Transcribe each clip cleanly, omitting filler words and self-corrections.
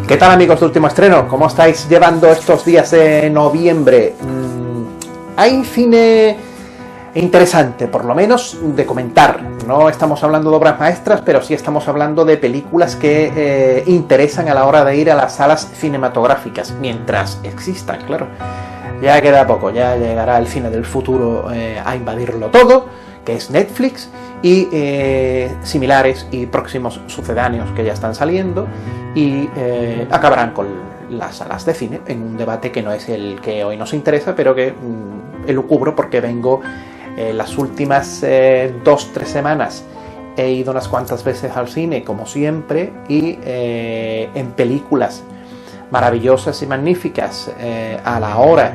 ¿Qué tal, amigos de Último Estreno? ¿Cómo estáis llevando estos días de noviembre? Hay cine interesante, por lo menos de comentar. No estamos hablando de obras maestras, pero sí estamos hablando de películas que interesan a la hora de ir a las salas cinematográficas, mientras existan, claro. Ya queda poco, ya llegará el cine del futuro a invadirlo todo, que es Netflix, y similares y próximos sucedáneos que ya están saliendo, y acabarán con las salas de cine en un debate que no es el que hoy nos interesa, pero que elucubro porque vengo las últimas 2-3 semanas. He ido unas cuantas veces al cine, como siempre, y en películas maravillosas y magníficas, a la hora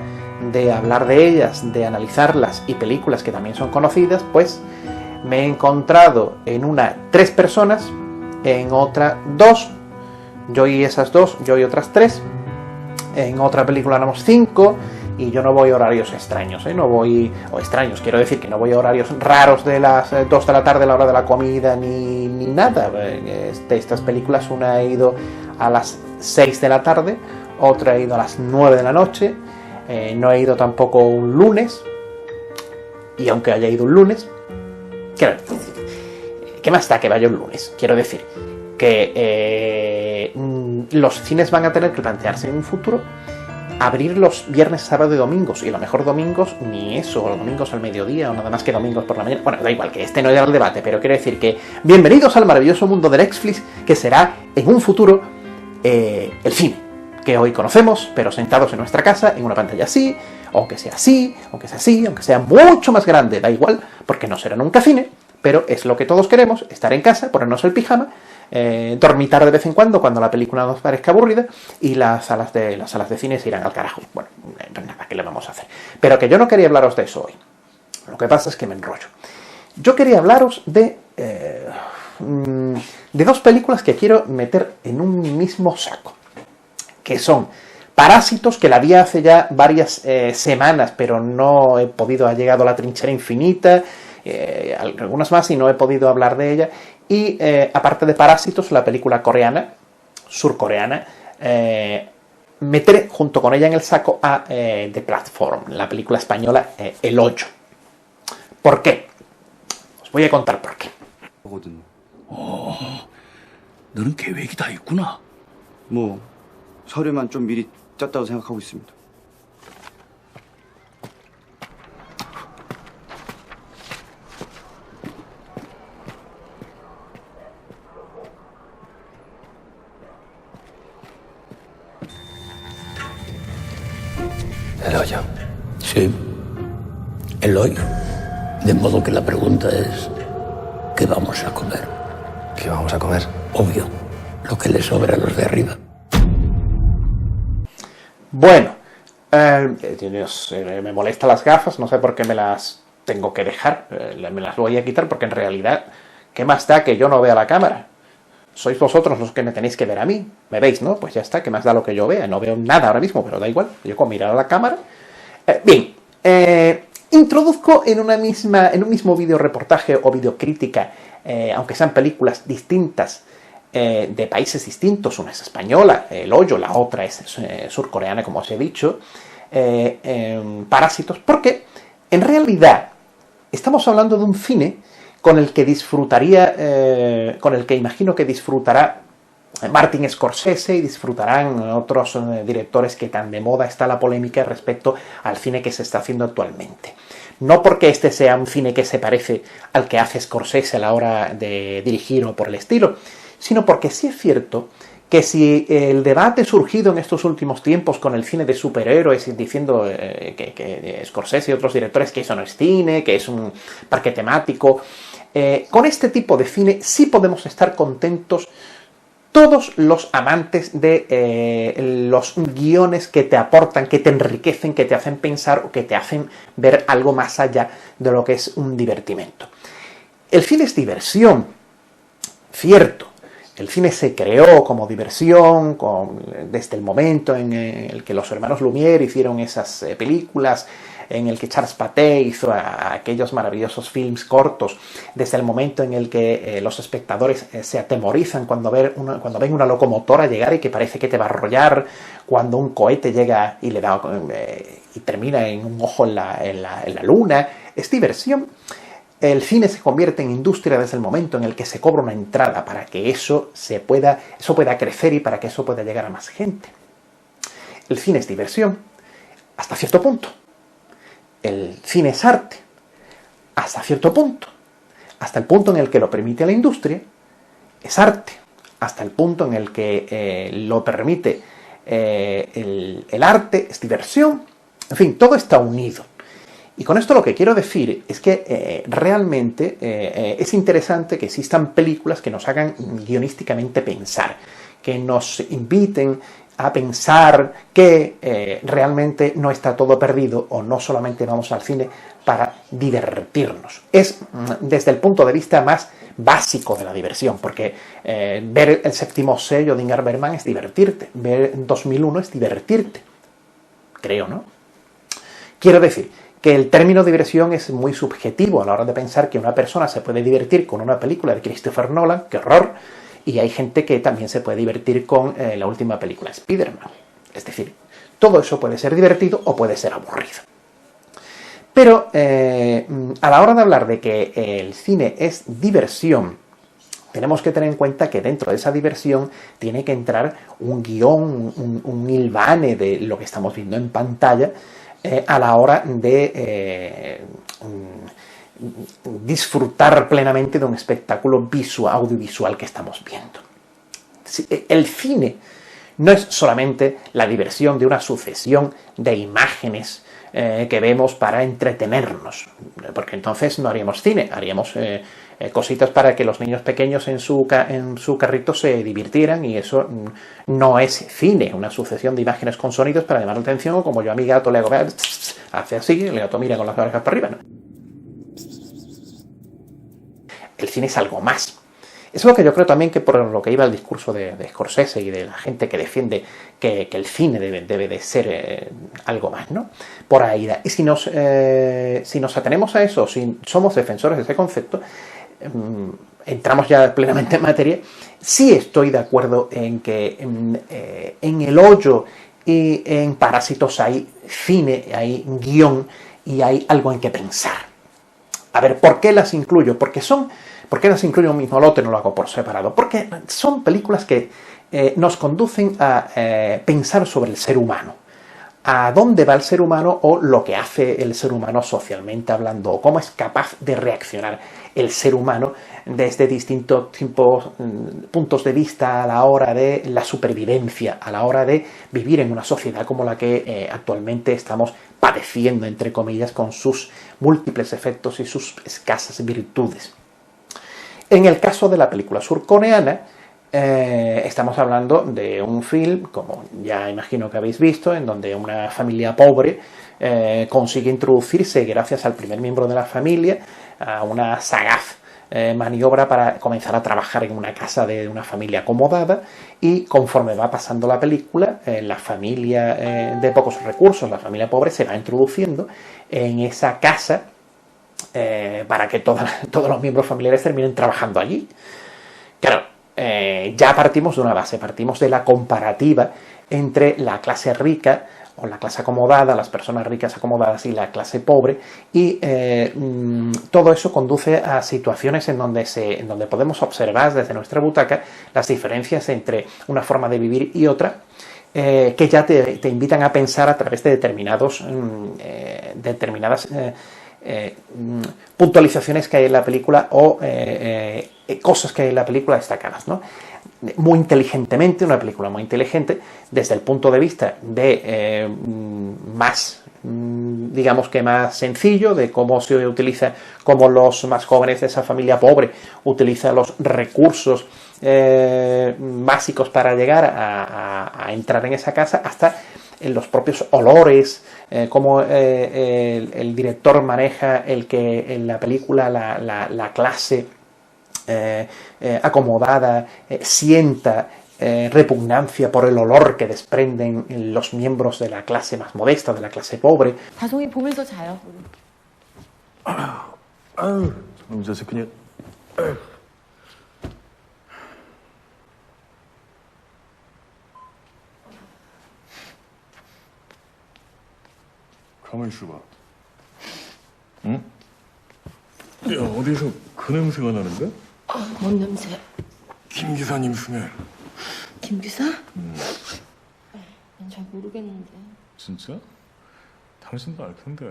de hablar de ellas, de analizarlas, y películas que también son conocidas, pues me he encontrado en una 3 personas, en otra 2, yo y esas 2, yo y otras 3, en otra película éramos 5, y yo no voy a horarios extraños, no voy, o extraños, quiero decir que no voy a horarios raros de las 2 de la tarde, la hora de la comida, ni nada. De estas películas, una ha ido a las 6 de la tarde, otra ha ido a las 9 de la noche, no he ido tampoco un lunes, y aunque haya ido un lunes, ¿qué más da que vaya un lunes? Quiero decir que los cines van a tener que plantearse en un futuro abrir los viernes, sábado y domingos, y a lo mejor domingos ni eso, o domingos al mediodía, o nada más que domingos por la mañana. Bueno, da igual, que este no era el debate, pero quiero decir que bienvenidos al maravilloso mundo de Netflix, que será en un futuro el cine que hoy conocemos, pero sentados en nuestra casa, en una pantalla así, aunque sea así, aunque sea así, aunque sea mucho más grande, da igual, porque no será nunca cine, pero es lo que todos queremos, estar en casa, ponernos el pijama, dormitar de vez en cuando la película nos parezca aburrida, y las salas de cine se irán al carajo. Bueno, nada, ¿qué le vamos a hacer? Pero que yo no quería hablaros de eso hoy. Lo que pasa es que me enrollo. Yo quería hablaros de 2 películas que quiero meter en un mismo saco, que son Parásitos, que la vi hace ya varias semanas, pero no he podido, ha llegado a la trinchera infinita, algunas más, y no he podido hablar de ella. Y aparte de Parásitos, la película coreana, surcoreana, meteré junto con ella en el saco a The Platform, la película española El Hoyo. ¿Por qué? Os voy a contar por qué. 너는 계획이 다 있구나. 뭐 서류만 좀 미리 짰다고 생각하고 있습니다. El hoyo. Sí. El hoyo. De modo que la pregunta es, ¿qué vamos a comer? ¿Qué vamos a comer? Obvio, lo que le sobra a los de arriba. Bueno, Dios, me molestan las gafas, no sé por qué me las tengo que dejar, me las voy a quitar porque en realidad, ¿qué más da que yo no vea la cámara? Sois vosotros los que me tenéis que ver a mí, me veis, ¿no? Pues ya está, ¿qué más da lo que yo vea? No veo nada ahora mismo, pero da igual, yo con mirar a la cámara. Bien, introduzco en un mismo video reportaje o videocrítica, aunque sean películas distintas, de países distintos, una es española, El Hoyo, la otra es surcoreana, como os he dicho, Parásitos, porque en realidad estamos hablando de un cine con el que disfrutaría, con el que imagino que disfrutará Martin Scorsese, y disfrutarán otros directores que tan de moda está la polémica respecto al cine que se está haciendo actualmente. No porque este sea un cine que se parece al que hace Scorsese a la hora de dirigir o por el estilo, sino porque sí es cierto que si el debate surgido en estos últimos tiempos con el cine de superhéroes, diciendo que Scorsese y otros directores que eso no es cine, que es un parque temático, con este tipo de cine sí podemos estar contentos todos los amantes de los guiones que te aportan, que te enriquecen, que te hacen pensar o que te hacen ver algo más allá de lo que es un divertimento. El cine es diversión, cierto. El cine se creó como diversión desde el momento en el que los hermanos Lumière hicieron esas películas en el que Charles Pathé hizo aquellos maravillosos films cortos, desde el momento en el que los espectadores se atemorizan cuando ven una locomotora llegar y que parece que te va a arrollar, cuando un cohete llega y le da y termina en un ojo en la luna. Es diversión. El cine se convierte en industria desde el momento en el que se cobra una entrada para que eso pueda crecer y para que eso pueda llegar a más gente. El cine es diversión hasta cierto punto. El cine es arte hasta cierto punto. Hasta el punto en el que lo permite la industria, es arte. Hasta el punto en el que lo permite el arte, es diversión. En fin, todo está unido. Y con esto lo que quiero decir es que realmente es interesante que existan películas que nos hagan guionísticamente pensar, que nos inviten a pensar que realmente no está todo perdido o no solamente vamos al cine para divertirnos. Es desde el punto de vista más básico de la diversión, porque ver El séptimo sello de Ingmar Bergman es divertirte, ver 2001 es divertirte, creo, ¿no? Quiero decir que el término diversión es muy subjetivo a la hora de pensar que una persona se puede divertir con una película de Christopher Nolan, ¡qué horror!, y hay gente que también se puede divertir con la última película, Spider-Man. Es decir, todo eso puede ser divertido o puede ser aburrido. Pero a la hora de hablar de que el cine es diversión, tenemos que tener en cuenta que dentro de esa diversión tiene que entrar un guión, un hilvane de lo que estamos viendo en pantalla, a la hora de disfrutar plenamente de un espectáculo audiovisual que estamos viendo. El cine no es solamente la diversión de una sucesión de imágenes que vemos para entretenernos, porque entonces no haríamos cine, haríamos cositas para que los niños pequeños en su carrito se divirtieran, y eso no es cine, una sucesión de imágenes con sonidos para llamar la atención, o como yo a mi gato le hago, hace así, el gato mira con las orejas para arriba, ¿no? El cine es algo más. Eso es lo que yo creo también, que por lo que iba el discurso de Scorsese y de la gente que defiende que el cine debe de ser algo más, ¿no? Por ahí. Y si nos atenemos a eso, si somos defensores de ese concepto, entramos ya plenamente en materia. Sí estoy de acuerdo en que en El Hoyo y en Parásitos hay cine, hay guión y hay algo en que pensar. A ver, ¿por qué las incluyo? ¿Por qué las incluyo en un mismo lote? No lo hago por separado. Porque son películas que nos conducen a pensar sobre el ser humano. A dónde va el ser humano, o lo que hace el ser humano socialmente hablando, o cómo es capaz de reaccionar el ser humano desde distintos puntos de vista a la hora de la supervivencia, a la hora de vivir en una sociedad como la que actualmente estamos padeciendo, entre comillas, con sus múltiples efectos y sus escasas virtudes. En el caso de la película surcoreana, estamos hablando de un film, como ya imagino que habéis visto, en donde una familia pobre consigue introducirse, gracias al primer miembro de la familia, a una sagaz maniobra para comenzar a trabajar en una casa de una familia acomodada, y conforme va pasando la película, la familia de pocos recursos, la familia pobre, se va introduciendo en esa casa para que todos los miembros familiares terminen trabajando allí. Claro, ya partimos de una base, partimos de la comparativa entre la clase rica o la clase acomodada, las personas ricas acomodadas, y la clase pobre, y todo eso conduce a situaciones en donde podemos observar desde nuestra butaca las diferencias entre una forma de vivir y otra, que ya te invitan a pensar a través de determinadas puntualizaciones que hay en la película, o cosas que hay en la película destacadas, ¿no? Muy inteligentemente, una película muy inteligente desde el punto de vista de más, digamos que más sencillo, de cómo se utiliza, cómo los más jóvenes de esa familia pobre utilizan los recursos básicos para llegar a entrar en esa casa, hasta en los propios olores, cómo el director maneja el que en la película la clase acomodada sienta repugnancia por el olor que desprenden los miembros de la clase más modesta, de la clase pobre. 다송이 보면서 자요. 아유, 저놈 자식 그냥. 가만히 있어봐. 응? 야, 어디서 그 냄새가 나는데? 뭔 냄새? 김 기사님 스멜. 김 기사? 난 잘 모르겠는데. 진짜? 당신도 알 텐데.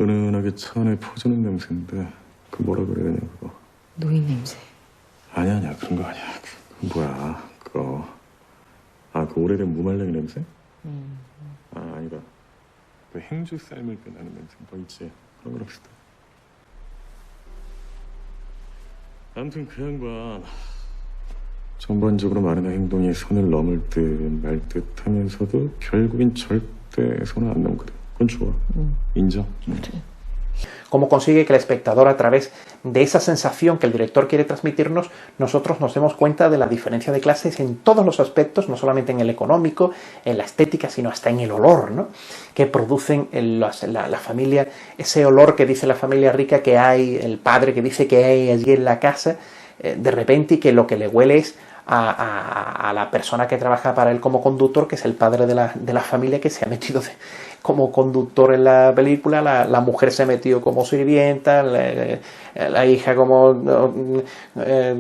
은은하게 차 안에 퍼지는 냄새인데 그 뭐라 그래야 되냐 그거. 노인 냄새. 아니야 그런 거 아니야. 그 뭐야 그거. 아, 그 오래된 무말랭이 냄새? 아, 아니다. 그 행주 삶을 때 나는 냄새 뭐 있지. 그런 걸 합시다. 아무튼 그 양반 전반적으로 말이나 행동이 선을 넘을 듯 말 듯 하면서도 결국엔 절대 선을 안 넘거든. 그건 좋아. 인정. Cómo consigue que el espectador, a través de esa sensación que el director quiere transmitirnos, nosotros nos demos cuenta de la diferencia de clases en todos los aspectos, no solamente en el económico, en la estética, sino hasta en el olor, ¿no? Que producen la familia, ese olor que dice la familia rica que hay, el padre que dice que hay allí en la casa, de repente, y que lo que le huele es a la persona que trabaja para él como conductor, que es el padre de la familia, que se ha metido como conductor en la película, la mujer se metió como sirvienta, la hija como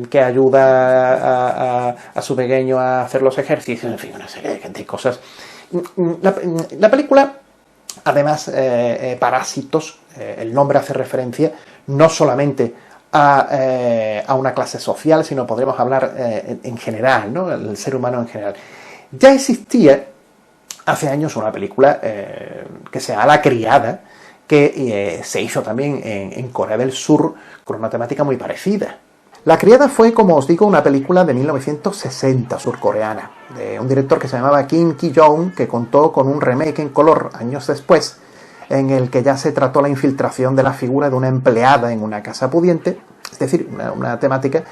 que ayuda a su pequeño a hacer los ejercicios, en fin, una serie de cosas. La película, además, Parásitos, el nombre hace referencia no solamente a una clase social, sino podríamos hablar en general, ¿no? El ser humano en general. Ya existía hace años una película que se llama La Criada, que se hizo también en Corea del Sur con una temática muy parecida. La Criada fue, como os digo, una película de 1960 surcoreana, de un director que se llamaba Kim Ki-young, que contó con un remake en color años después, en el que ya se trató la infiltración de la figura de una empleada en una casa pudiente, es decir, una temática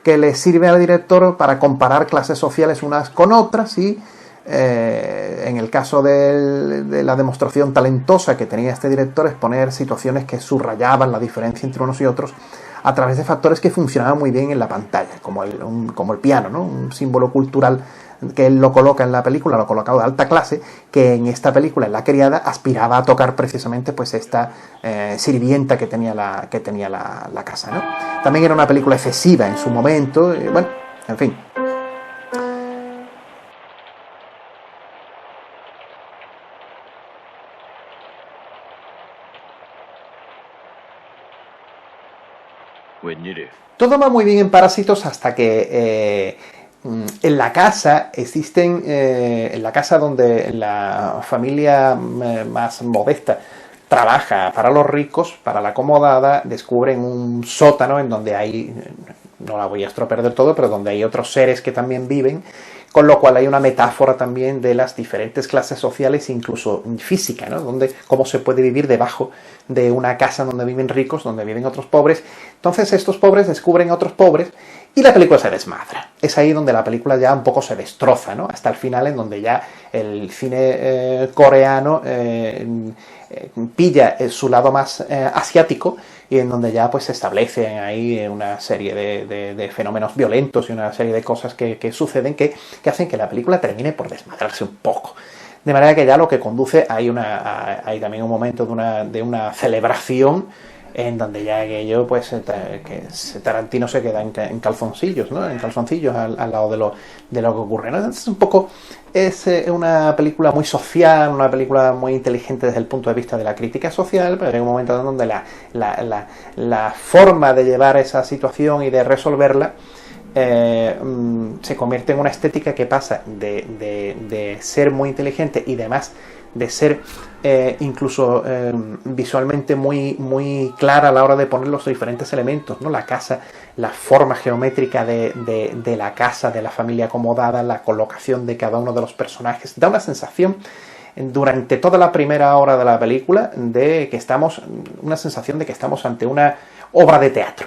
que le sirve al director para comparar clases sociales unas con otras y en el caso de la demostración talentosa que tenía este director, exponer situaciones que subrayaban la diferencia entre unos y otros a través de factores que funcionaban muy bien en la pantalla, como el piano, ¿no? Un símbolo cultural que él lo coloca en la película, lo ha colocado de alta clase, que en esta película, en La Criada, aspiraba a tocar precisamente pues esta sirvienta que tenía la casa, ¿no? También era una película excesiva en su momento, bueno, en fin. Todo va muy bien en Parásitos hasta que en la casa existen, en la casa donde la familia más modesta trabaja para los ricos, para la acomodada, descubren un sótano en donde hay, no la voy a estropear del todo, pero donde hay otros seres que también viven, con lo cual hay una metáfora también de las diferentes clases sociales, incluso física, ¿no? Cómo se puede vivir debajo de una casa donde viven ricos, donde viven otros pobres. Entonces estos pobres descubren a otros pobres y la película se desmadra. Es ahí donde la película ya un poco se destroza, ¿no? Hasta el final, en donde ya el cine coreano pilla su lado más asiático, y en donde ya pues se establecen ahí una serie de fenómenos violentos y una serie de cosas que suceden que hacen que la película termine por desmadrarse un poco. De manera que ya lo que conduce, hay también un momento de una celebración en donde ya aquello, pues, que Tarantino se queda en calzoncillos, ¿no? En calzoncillos al lado de lo que ocurre, ¿no? Entonces, un poco es una película muy social, una película muy inteligente desde el punto de vista de la crítica social, pero hay un momento en donde la forma de llevar esa situación y de resolverla se convierte en una estética que pasa de ser muy inteligente y demás de ser incluso visualmente muy, muy clara a la hora de poner los diferentes elementos, ¿no? La casa, la forma geométrica de la casa, de la familia acomodada, la colocación de cada uno de los personajes, da una sensación durante toda la primera hora de la película una sensación de que estamos ante una obra de teatro.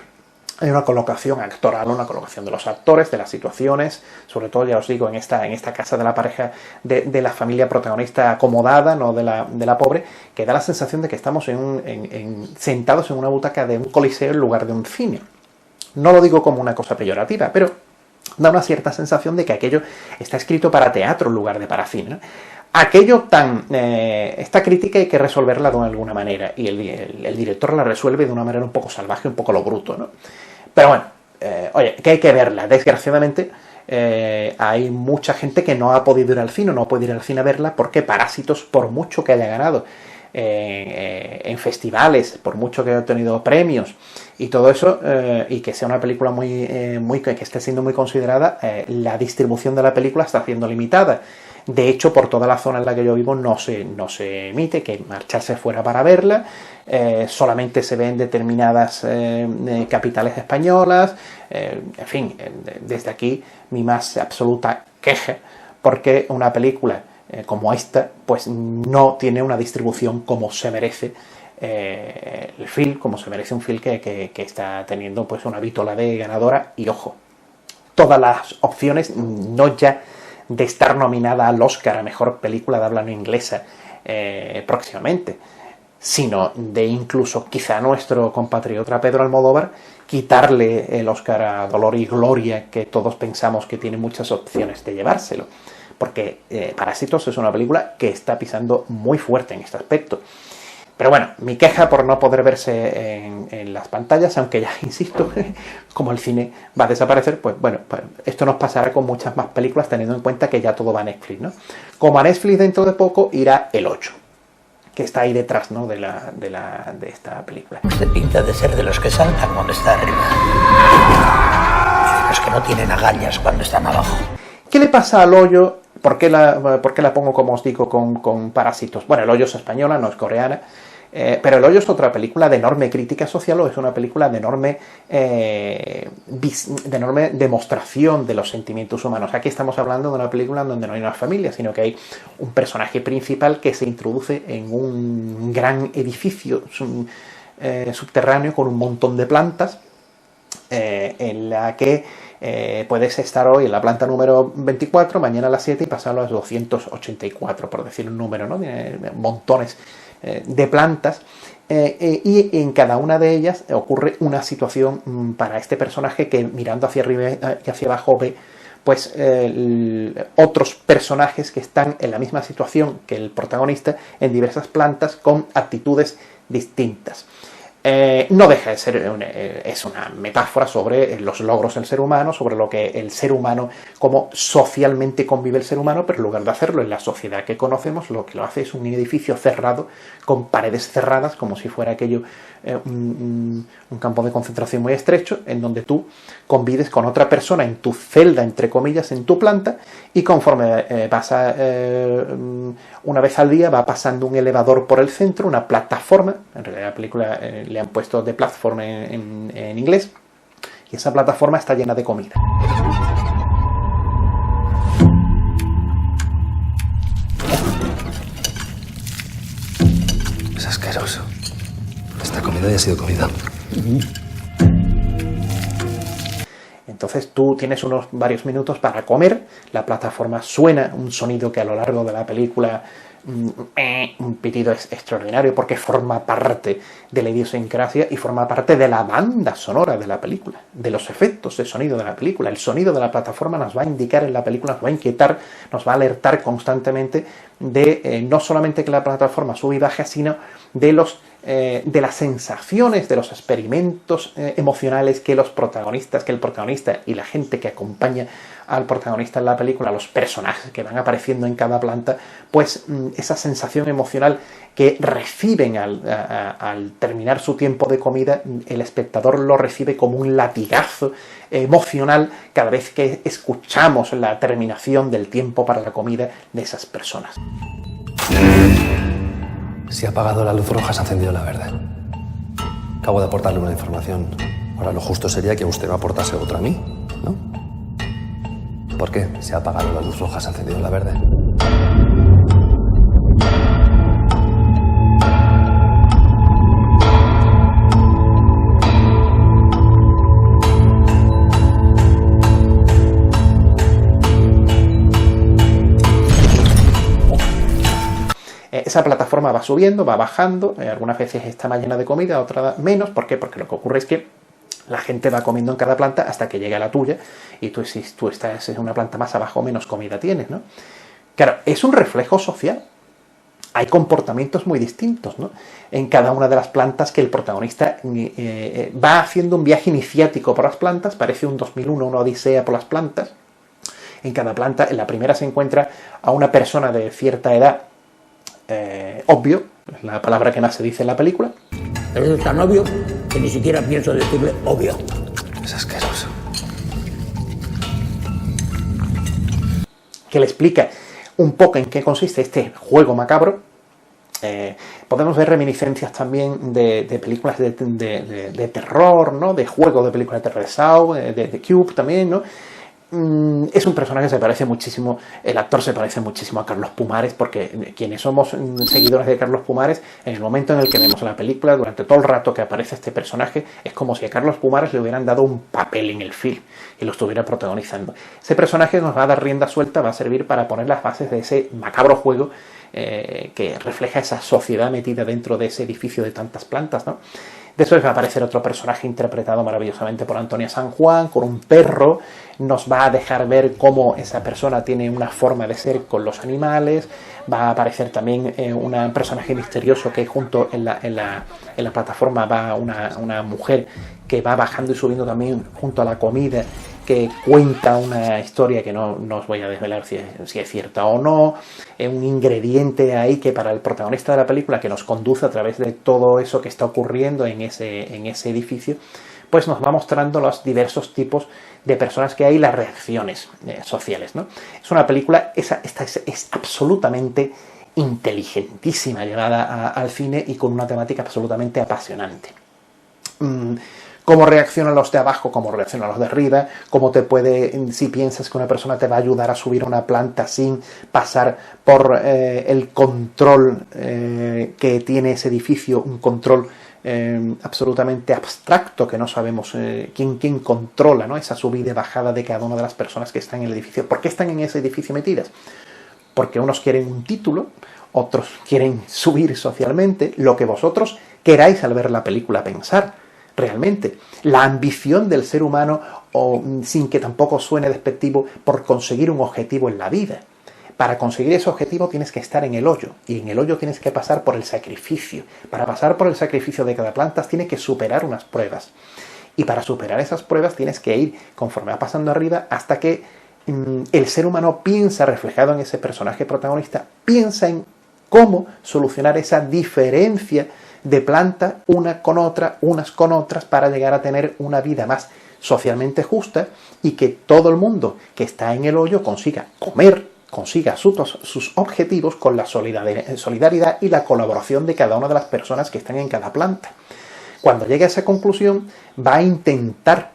Hay una colocación actoral, una colocación de los actores, de las situaciones, sobre todo, ya os digo, en esta casa de la pareja, de la familia protagonista acomodada, no de la pobre, que da la sensación de que estamos sentados en una butaca de un coliseo en lugar de un cine. No lo digo como una cosa peyorativa, pero da una cierta sensación de que aquello está escrito para teatro en lugar de para cine, ¿no? Aquello esta crítica hay que resolverla de alguna manera, y el director la resuelve de una manera un poco salvaje, un poco lo bruto, ¿no? Pero bueno, oye, que hay que verla. Desgraciadamente hay mucha gente que no ha podido ir al cine, no puede ir al cine a verla, porque Parásitos, por mucho que haya ganado en festivales, por mucho que haya tenido premios y todo eso, y que sea una película que esté siendo muy considerada, la distribución de la película está siendo limitada. De hecho, por toda la zona en la que yo vivo no se emite, hay que marcharse fuera para verla. Solamente se ve en determinadas capitales españolas. En fin, desde aquí mi más absoluta queja, porque una película como esta pues no tiene una distribución como se merece el film, como se merece un film que está teniendo pues una vítola de ganadora. Y ojo, todas las opciones, no ya de estar nominada al Oscar a Mejor Película de Habla No Inglesa próximamente, sino de incluso quizá a nuestro compatriota Pedro Almodóvar quitarle el Oscar a Dolor y Gloria, que todos pensamos que tiene muchas opciones de llevárselo, porque Parásitos es una película que está pisando muy fuerte en este aspecto. Pero bueno, mi queja por no poder verse en las pantallas, aunque ya insisto, como el cine va a desaparecer, pues bueno, pues esto nos pasará con muchas más películas, teniendo en cuenta que ya todo va a Netflix, ¿no? Como a Netflix dentro de poco irá El 8, que está ahí detrás, ¿no?, de esta película. Usted pinta de ser de los que saltan cuando está arriba y de los que no tienen agallas cuando están abajo. ¿Qué le pasa al Hoyo? ¿Por qué la pongo, como os digo, con Parásitos? Bueno, El Hoyo es española, no es coreana. Pero El Hoyo es otra película de enorme crítica social, o es una película de enorme demostración de los sentimientos humanos. Aquí estamos hablando de una película donde no hay una familia, sino que hay un personaje principal que se introduce en un gran edificio subterráneo con un montón de plantas, en la que puedes estar hoy en la planta número 24, mañana a las 7 y pasarlo a las 284, por decir un número, ¿no? Montones de plantas, y en cada una de ellas ocurre una situación para este personaje, que mirando hacia arriba y hacia abajo ve pues otros personajes que están en la misma situación que el protagonista en diversas plantas con actitudes distintas. No deja de ser es una metáfora sobre los logros del ser humano, sobre lo que el ser humano, cómo socialmente convive el ser humano, pero en lugar de hacerlo en la sociedad que conocemos, lo que lo hace es un edificio cerrado, con paredes cerradas, como si fuera aquello un campo de concentración muy estrecho, en donde tú convives con otra persona en tu celda, entre comillas, en tu planta, y conforme una vez al día va pasando un elevador por el centro, una plataforma, en realidad la película le han puesto de platform en inglés, y esa plataforma está llena de comida. Es asqueroso. Esta comida ya ha sido comida. Entonces tú tienes varios minutos para comer, la plataforma suena un sonido que a lo largo de la película, un pitido es extraordinario, porque forma parte de la idiosincrasia y forma parte de la banda sonora de la película, de los efectos de sonido de la película. El sonido de la plataforma nos va a indicar en la película, nos va a inquietar, nos va a alertar constantemente de no solamente que la plataforma sube y baja, sino de las sensaciones, de los experimentos emocionales que el protagonista y la gente que acompaña al protagonista en la película, los personajes que van apareciendo en cada planta, pues esa sensación emocional que reciben al terminar su tiempo de comida, el espectador lo recibe como un latigazo emocional cada vez que escuchamos la terminación del tiempo para la comida de esas personas. Si ha apagado la luz roja, se ha encendido la verde. Acabo de aportarle una información. Ahora lo justo sería que usted me aportase otra a mí, ¿no? ¿Por qué? Si ha apagado la luz roja, se ha encendido la verde. Esa plataforma va subiendo, va bajando, algunas veces está más llena de comida, otras menos. ¿Por qué? Porque lo que ocurre es que la gente va comiendo en cada planta hasta que llega a la tuya, y tú, si tú estás en una planta más abajo, menos comida tienes, ¿no? Claro, es un reflejo social. Hay comportamientos muy distintos, ¿no? En cada una de las plantas, que el protagonista va haciendo un viaje iniciático por las plantas, parece un 2001, una odisea por las plantas. En cada planta, en la primera se encuentra a una persona de cierta edad, obvio, es la palabra que más se dice en la película. Pero es tan obvio que ni siquiera pienso decirle obvio. Es asqueroso. Que le explica un poco en qué consiste este juego macabro. Podemos ver reminiscencias también de películas de terror, ¿no? De juegos de películas de terror, de Saw, de Cube también, ¿no? Es un personaje que se parece muchísimo, el actor se parece muchísimo a Carlos Pumares, porque quienes somos seguidores de Carlos Pumares, en el momento en el que vemos la película, durante todo el rato que aparece este personaje, es como si a Carlos Pumares le hubieran dado un papel en el film y lo estuviera protagonizando. Ese personaje nos va a dar rienda suelta, va a servir para poner las bases de ese macabro juego que refleja esa sociedad metida dentro de ese edificio de tantas plantas, ¿no? Después va a aparecer otro personaje interpretado maravillosamente por Antonia San Juan, con un perro. Nos va a dejar ver cómo esa persona tiene una forma de ser con los animales. Va a aparecer también un personaje misterioso que junto en la plataforma va una mujer que va bajando y subiendo también junto a la comida, que cuenta una historia que no os voy a desvelar si es cierta o no. Un ingrediente ahí que para el protagonista de la película, que nos conduce a través de todo eso que está ocurriendo en ese edificio, pues nos va mostrando los diversos tipos de personas que hay y las reacciones sociales, ¿no? Es una película, esta es absolutamente inteligentísima, llevada al cine y con una temática absolutamente apasionante. Cómo reaccionan los de abajo, cómo reaccionan los de arriba, cómo si piensas que una persona te va a ayudar a subir a una planta sin pasar por el control que tiene ese edificio, un control absolutamente abstracto, que no sabemos quién controla, ¿no? Esa subida y bajada de cada una de las personas que están en el edificio. ¿Por qué están en ese edificio metidas? Porque unos quieren un título, otros quieren subir socialmente, lo que vosotros queráis al ver la película pensar. Realmente, la ambición del ser humano, o sin que tampoco suene despectivo, por conseguir un objetivo en la vida. Para conseguir ese objetivo tienes que estar en el hoyo, y en el hoyo tienes que pasar por el sacrificio. Para pasar por el sacrificio de cada planta tienes que superar unas pruebas. Y para superar esas pruebas tienes que ir, conforme va pasando arriba, hasta que el ser humano piensa, reflejado en ese personaje protagonista, piensa en cómo solucionar esa diferencia de planta una con otra, unas con otras, para llegar a tener una vida más socialmente justa y que todo el mundo que está en el hoyo consiga comer, consiga sus objetivos con la solidaridad y la colaboración de cada una de las personas que están en cada planta. Cuando llegue a esa conclusión, va a intentar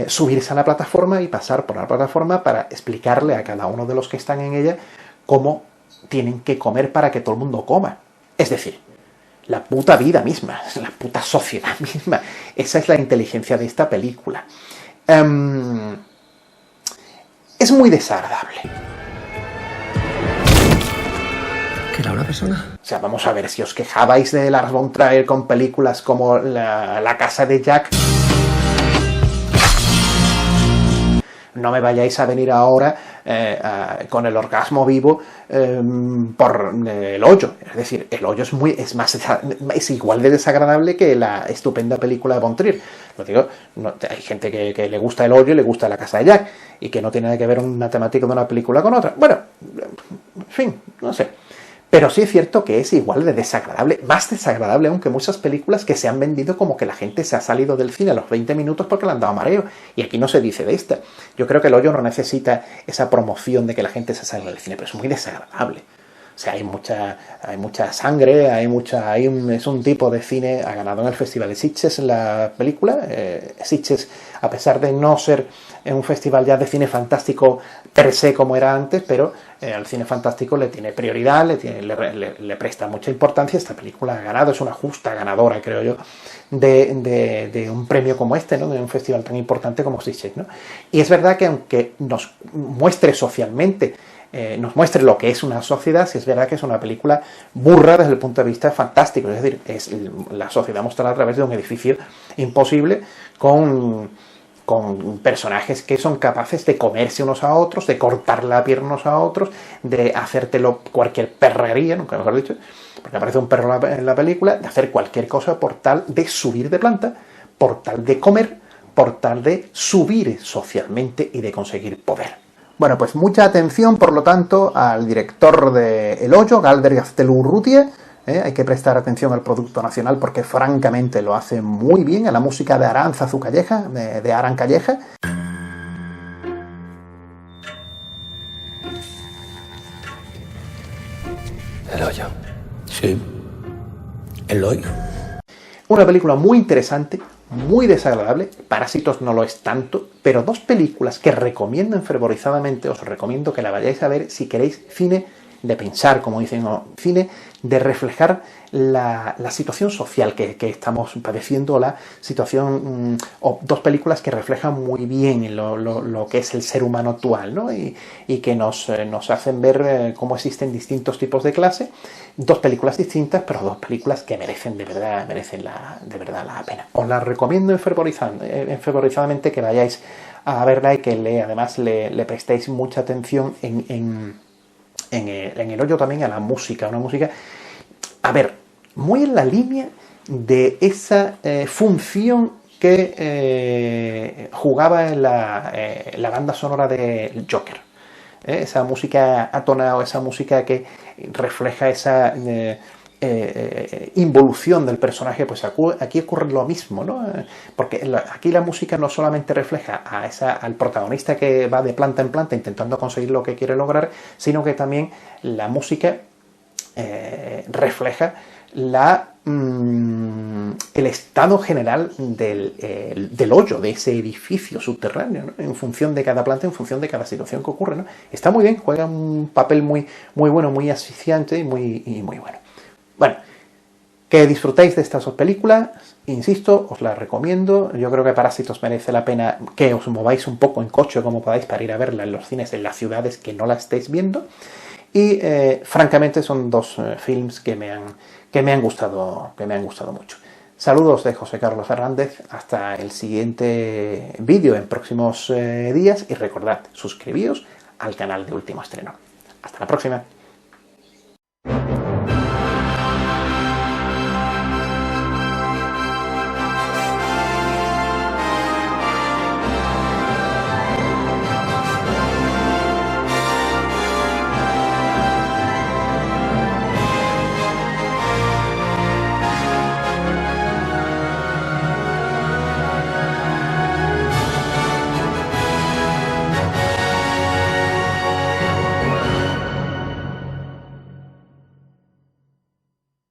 subirse a la plataforma y pasar por la plataforma para explicarle a cada uno de los que están en ella cómo tienen que comer para que todo el mundo coma. Es decir, la puta vida misma, la puta sociedad misma. Esa es la inteligencia de esta película. Es muy desagradable. ¿Que era una persona? O sea, vamos a ver, si os quejabais de Lars von Trier con películas como La casa de Jack, no me vayáis a venir ahora con el orgasmo vivo por el hoyo. Es decir, el hoyo es igual de desagradable que la estupenda película de Von Trier. Lo digo, hay gente que le gusta el hoyo y le gusta La casa de Jack, y que no tiene nada que ver una temática de una película con otra. Bueno, en fin, no sé. Pero sí es cierto que es igual de desagradable, más desagradable aún que muchas películas que se han vendido como que la gente se ha salido del cine a los 20 minutos porque le han dado mareo. Y aquí no se dice de esta. Yo creo que el hoyo no necesita esa promoción de que la gente se salga del cine, pero es muy desagradable. O sea, hay mucha sangre, es un tipo de cine. Ha ganado en el Festival de Sitges en la película. Sitges, a pesar de no ser un festival ya de cine fantástico per se como era antes, pero al cine fantástico le tiene prioridad, le presta mucha importancia. Esta película ha ganado, es una justa ganadora, creo yo, de un premio como este, ¿no? De un festival tan importante como Sitges, ¿no? Y es verdad que aunque nos muestre socialmente nos muestre lo que es una sociedad, si es verdad que es una película burra desde el punto de vista fantástico, es decir, es la sociedad mostrada a través de un edificio imposible con personajes que son capaces de comerse unos a otros, de cortar la pierna unos a otros, de hacértelo cualquier perrería, nunca mejor dicho, porque aparece un perro en la película, de hacer cualquier cosa por tal de subir de planta, por tal de comer, por tal de subir socialmente y de conseguir poder. Bueno, pues mucha atención, por lo tanto, al director de El Hoyo, Galder Gaztelu-Urrutia. Hay que prestar atención al producto nacional porque francamente lo hace muy bien, a la música de Arantzazu Calleja, de Aran Calleja. El Hoyo. Sí, El Hoyo. Una película muy interesante, muy desagradable. Parásitos no lo es tanto, pero dos películas que recomiendo enfervorizadamente. Os recomiendo que la vayáis a ver si queréis cine de pensar, como dicen, o cine de reflejar la situación social que estamos padeciendo, la situación, o dos películas que reflejan muy bien lo que es el ser humano actual, ¿no? Y que nos hacen ver cómo existen distintos tipos de clase. Dos películas distintas, pero dos películas que merecen de verdad la pena. Os las recomiendo enfervorizadamente que vayáis a verla y que además le prestéis mucha atención en El Hoyo también a la música, una música, a ver, muy en la línea de esa función que jugaba en la banda sonora de Joker. Esa música atonada, esa música que refleja esa involución del personaje, pues aquí ocurre lo mismo, ¿no? Porque aquí la música no solamente refleja al protagonista que va de planta en planta intentando conseguir lo que quiere lograr, sino que también la música refleja el estado general del hoyo, de ese edificio subterráneo, ¿no? En función de cada planta, en función de cada situación que ocurre, ¿no? Está muy bien, juega un papel muy, muy bueno, muy asfixiante y muy bueno. Bueno, que disfrutéis de estas dos películas, insisto, os las recomiendo. Yo creo que Parásitos merece la pena que os mováis un poco en coche como podáis para ir a verla en los cines, en las ciudades que no la estéis viendo. Y francamente son dos films que me han gustado mucho. Saludos de José Carlos Fernández, hasta el siguiente vídeo en próximos días y recordad, suscribíos al canal de Último Estreno. Hasta la próxima.